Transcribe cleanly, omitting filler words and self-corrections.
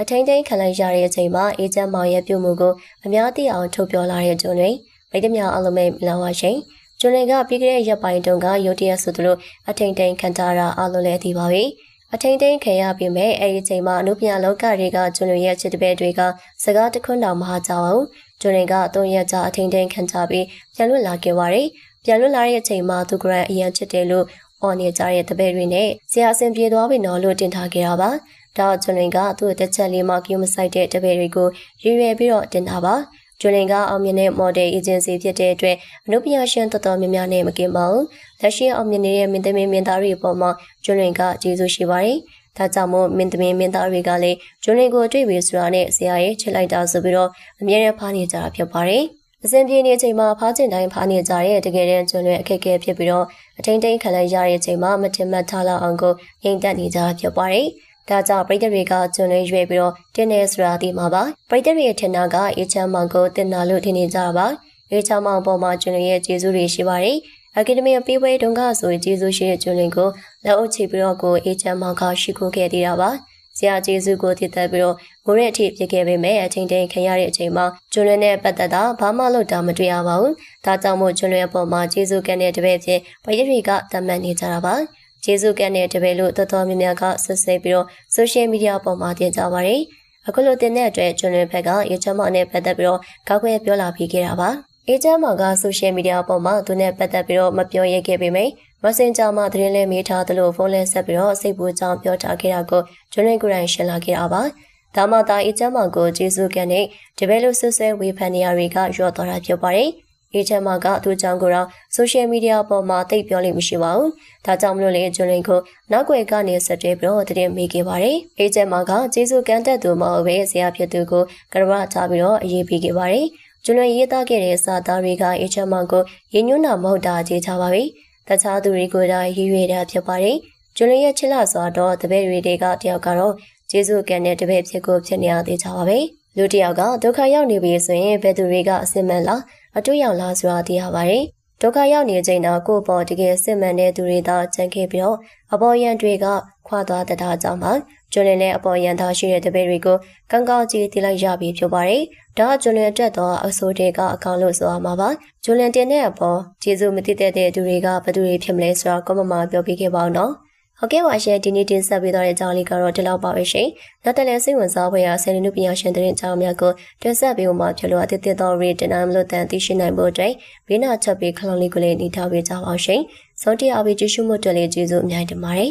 အထင်းထင်းခံလိုက်ရတဲ့အချိန်မှာအေဂျင့်မောင်ရဲ့ပြုမှုကိုအများသိအောင်ထုတ်ပြောလာတဲ့ကျွန်းတွေမိတ္တများအလုံးမဲ့လောင်ပါရှင်ကျွန်းတွေကပြီးခဲ့တဲ့ရက်ပိုင်းတုန်းကရုတ်တရက်ဆိုသလိုအထင်းထင်းခံထားတာအလုံးလည်းသိပါပြီအထင်းထင်းခံရပြီးမဲ့အဲဒီအချိန်မှာအနုပညာလောကတွေကကျွန်းတွေရဲ့ချစ်တပည့်တွေကစကားတခွန်းတောင်မဟာကြအောင်ကျွန်းတွေက3ရက်ကြာအထင်းထင်းခံကြပြီးပြန်လွတ်လာခဲ့ပါတယ်ပြန်လွတ်လာတဲ့အချိန်မှာသူကရန်အရန်ချစ်တယ်လို့အော်နေကြတဲ့တပည့်တွေနဲ့ဆရာအစဉ်ပြေသွားပြီနော်လို့တင်ထားခဲ့တာပါဒါကျွန်းတွေကသူ့တစ်ချက်လေးမှကြိုးမဆိုင်တဲ့တပည့်တွေကိုရွေရွယ်ပြီးတော့တင်တာပါကျွန်းတွေကအောင်မြင်တဲ့ model agency ဖြစ်တဲ့အတွက်အနုပညာရှင်တော်တော်များများနဲ့မကင်ပါဘူးလက်ရှိအောင်မြင်နေတဲ့မင်းသမီးမင်းသားတွေအပေါ်မှာကျွန်းတွေကကျေးဇူးရှိပါတယ်ဒါကြောင့်မို့မင်းသမီးမင်းသားတွေကလည်းကျွန်းတွေကိုတွေ့ပြီးဆိုတာနဲ့ဆရာရဲ့ချစ်လိုက်တာဆိုပြီးတော့အမြဲတမ်းဖားနေကြတာဖြစ်ပါတယ်အစဉ်ပြေနေချိန်မှာဖားကျင်တိုင်းဖားနေကြတဲ့တကယ်တမ်းကျွန်းတွေအခက်အခဲဖြစ်ပြီးတော့အထိန်ထိန်ခံလိုက်ရတဲ့အချိန်မှာမထင်မှတ်ထားလောက်အောင်ကိုငြိမ်သက်နေကြတာဖြစ်ပါတယ်ဒါကြောင့်ပရိသတ်တွေကကျွန်းတွေရွေးပြီးတော့တင်းနေဆိုတာဒီမှာပါပရိသတ်တွေထင်တာကအေချမ်းမောင်ကိုတင်နာလို့ထင်နေကြတာပါအေချမ်းမောင်ပေါ်မှာကျွန်းတွေရဲ့ကျေးဇူးတွေရှိပါတယ်အကယ်ဒမီပေးပွဲတုန်းကဆိုကျေးဇူးရှိတဲ့ကျွန်းတွေကိုလက်အုပ်ချပြီးတော့ကိုအေချမ်းမောင်ကရှိခိုးခဲ့သေးတာပါဆရာကျေးဇူးကိုတည်သက်ပြီးတော့ငိုတဲ့အထိဖြစ်ခဲ့ပေမဲ့အချိန်တိုင်းခံရတဲ့အချိန်မှာကျွန်းတွေနဲ့ပတ်သက်တာဘာမှလုပ်တာမတွေ့ရပါဘူးဒါကြောင့်မို့ကျွန်းတွေအပေါ်မှာကျေးဇူးကတဲ့တပည့်ဖြစ်ပရိသတ်တွေကသတ်မှတ်နေကြတာပါကျေးဇူးကတဲ့တပည့်လို့တော်တော်များများကဆက်ဆက်ပြီးတော့ social media ပေါ်မှာတင်ကြပါတယ်အခုလိုတင်တဲ့အတွက်ကျွန်းတွေဘက်ကအေချမ်းမောင်နဲ့ပတ်သက်ပြီးတော့ကောက်ွယ်ပြောလာပြီးခဲ့တာပါအေချမ်းမောင်က social media ပေါ်မှာသူနဲ့ပတ်သက်ပြီးတော့မပြောရခဲ့ပေမဲ့Messenger မှာသတင်းလေးမေးထားသလိုဖုန်းလဲဆက်ပြီးတော့စိတ်ပူကြောင်းပြောထားခဲ့တာကိုကျွန်းတွေကိုယ်တိုင်ရှင်းလာခဲ့တာပါဒါမှသာအေချမ်းမောင်ကိုကျေးဇူးကတဲ့တပည့်လို့ဆွဆွဲဝေဖန်နေရတွေကရော့သွားတာဖြစ်ပါတယ်အေချမ်းမောင်ကသူ့ကြောင့်ကိုတော့ social media ပေါ်မှာတိတ်ပြောလို့မရှိပါဘူးဒါကြောင့်မလို့လေကျွန်းတွေကိုနောက်ွယ်ကနေဆက်တွဲပြီးတော့သတင်းမေးခဲ့ပါတယ်အေချမ်းမောင်ကကျေးဇူးကတဲ့သူမဟုတ်ပဲဆရာဖြစ်သူကိုကရဝထားပြီးတော့အရေးပေးခဲ့ပါတယ်ကျွန်းတွေရေးသားခဲ့တဲ့စာသားတွေကအေချမ်းမောင်ကိုရည်ညွှန်းတာမဟုတ်တာကြေချပါပြီတခြားသူတွေကိုဒါရည်ရွယ်တာဖြစ်ပါတယ်ကျွန်းရဲ့ချစ်လာစွာတော့တပည့်တွေကတယောက်ကတော့ကျေးဇူးကံတဲ့တပည့်ဖြစ်ကိုဖြစ်နေရသေးကြပါပဲလူတယောက်ကဒုက္ခရောက်နေပြီဆိုရင်ဘယ်သူတွေကအစစ်မှန်လားအတွေ့ရောက်လားဆိုတာသိရပါတယ်ဒုက္ခရောက်နေချိန်တော့ကိုယ့်ပေါ်တကယ်စစ်မှန်တဲ့သူတွေသာကြံခဲ့ပြီးတော့အပေါ်ရန်တွေကခွာသွားတဲ့ကြောင့်ပါကျွန်းနဲ့အပေါ်ရန်သားရှိတဲ့တပည့်တွေကိုကံကောင်းကြီးတိလိုက်ရပြီဖြစ်ပါတယ်ဒါကျွန်းတက်တော့အစိုးတွေကအကောင်လို့ဆိုရမှာပါကျွန်းတင်တဲ့အပေါ်ကျေးဇူးမသိတဲ့သူတွေကဘယ်သူတွေဖြစ်မလဲဆိုတာကောမမပြောပြခဲ့ပါအောင်နော်ဟုတ်ကဲ့ပါရှင်ဒီနေ့တင်ဆက်ပေးသွားတဲ့အကြောင်းလေးကတော့ဒီလောက်ပါပဲရှင်နောက်တက်လဲစိတ်ဝင်စားဖွယ်ရာဆယ်နုပညာရှင်တဲ့အကြောင်းများကိုတင်ဆက်ပေးဖို့မှာဖြစ်လို့အသစ်သစ်သောရီတင်နိုင်မလို့တန်သိရှိနိုင်ဖို့အတွက်ဘေးနာချက်ပေးခလုံးလေးကိုလည်းနေထားပေးကြပါအောင်ရှင်စောတိအဘိကျေးဇူးမှုတွေလေးကျေးဇူးအများကြီးတင်ပါတယ်